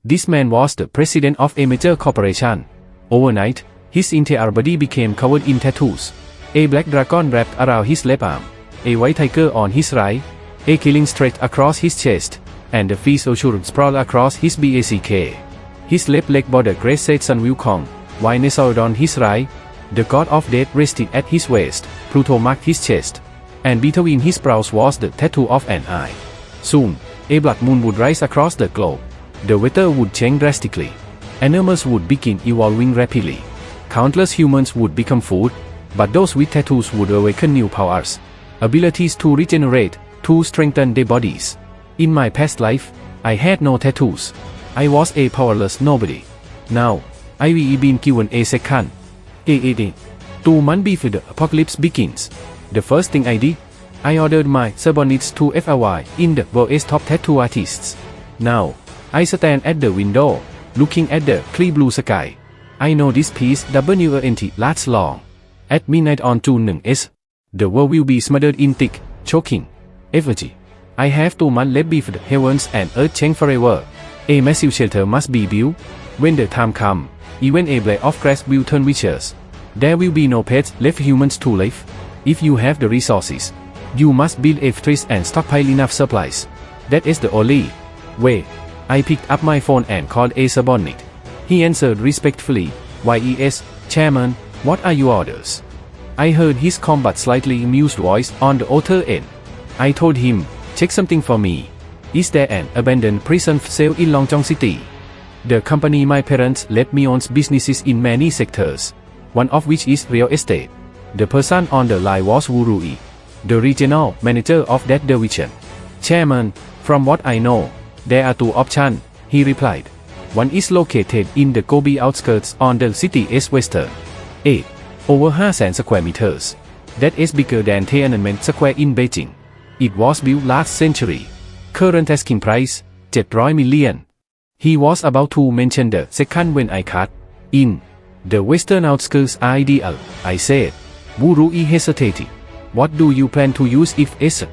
This man was the president of a major corporation. Overnight, his entire body became covered in tattoos. A black dragon wrapped around his left arm, a white tiger on his right, a killing straight across his chest, and a feast assurance sprawl across his back. His left leg bore the great sage Sun Wukong, while nestled on his right, the god of death rested at his waist, Pluto marked his chest, and between his brows was the tattoo of an eye. Soon, a blood moon would rise across the globe. The weather would change drastically. Animals would begin evolving rapidly. Countless humans would become food, but those with tattoos would awaken new powers, abilities to regenerate, to strengthen their bodies. In my past life, I had no tattoos. I was a powerless nobody. Now, I've been given a second. 2 months before the apocalypse begins, the first thing I did, I ordered my subordinates to FRY in the world's top tattoo artists. Now, I stand at the window, looking at the clear blue sky. I know this piece won't last long. At midnight on June 1st, the world will be smothered in thick, choking effigy. I have 2 months left before the heavens and earth change forever. A massive shelter must be built. When the time comes, even a blade of grass will turn witches. There will be no pets left humans to live. If you have the resources, you must build a fortress and stockpile enough supplies. That is the only way. I picked up my phone and called a subordinate. He answered respectfully, "Yes, Chairman, what are your orders?" I heard his calm but slightly amused voice on the other end. I told him, "Check something for me. Is there an abandoned prison for sale in Longchong City?" The company my parents let me owns businesses in many sectors, one of which is real estate. The person on the line was Wu Rui, the regional manager of that division. "Chairman, from what I know, there are 2 options," he replied. One is located in the Gobi outskirts on the city's western edge, over 500 square meters. That is bigger than Tiananmen Square in Beijing. It was built last century. Current asking price, 700 million. He was about to mention the second when I cut in. "The western outskirts are ideal," I said. Wu Rui hesitated. "What do you plan to use if it's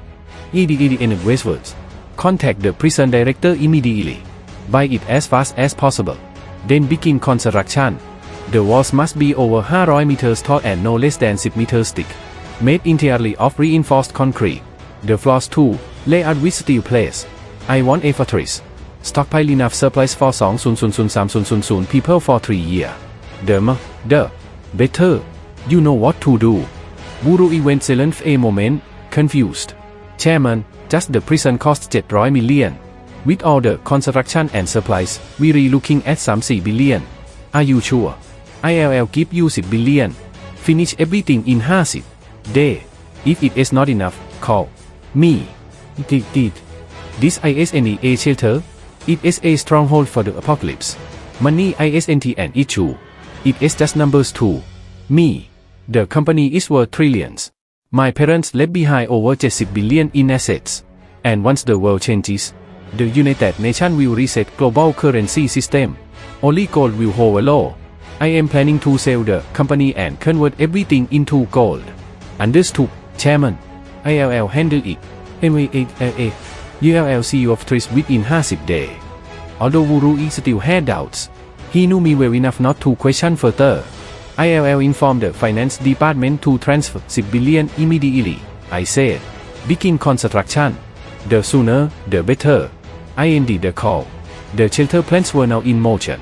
in westwards?" "Contact the prison director immediately. Buy it as fast as possible. Then begin construction. The walls must be over 500 meters tall and no less than 10 meters thick. Made entirely of reinforced concrete. The floors too, laid out with steel plates. I want a fortress. Stockpile enough supplies for 2,300 people for 3 years. The better. You know what to do." Wu Rui went silent for a moment, confused. "Chairman, just the prison costs 700 million. With all the construction and supplies, we're looking at some 4 billion. Are you sure? I'll give you 6 billion. Finish everything in 50 days. If it is not enough, call me." This isn't a shelter. It is a stronghold for the apocalypse. Money isn't an issue. It is just numbers to me. The company is worth trillions. My parents left behind over 70 billion in assets. And once the world changes, the United Nations will reset global currency system. Only gold will hold law. I am planning to sell the company and convert everything into gold. Understood, Chairman. I'll handle it. You'll see your fortress within 50 days. Although Wu Rui still had doubts, he knew me well enough not to question further. "I'll inform the finance department to transfer 6 billion immediately," I said. "Begin construction. The sooner, the better." I ended the call. The shelter plans were now in motion.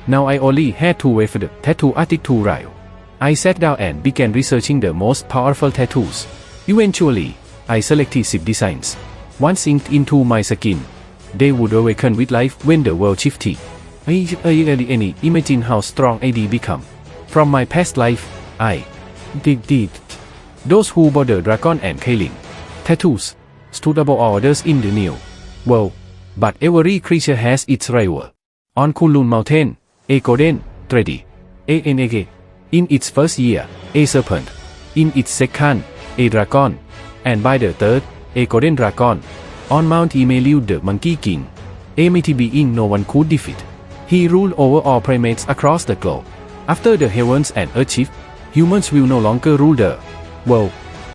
Now I only had to wait for the tattoo artist to arrive. I sat down and began researching the most powerful tattoos. Eventually, I selected 6 designs. Once inked into my skin, they would awaken with life when the world shifted. Imagine how strong I'd become. From my past life, I did. Those who bore the dragon and killing tattoos stood above others in the new world. But every creature has its rival. On Kunlun Mountain, a golden thread. In its first year, a serpent. In its second, a dragon. And by the third, a golden dragon. On Mount Imeliu, the Monkey King, a mighty being no one could defeat. He ruled over all primates across the globe. After the heavens and earth shift, humans will no longer rule the world.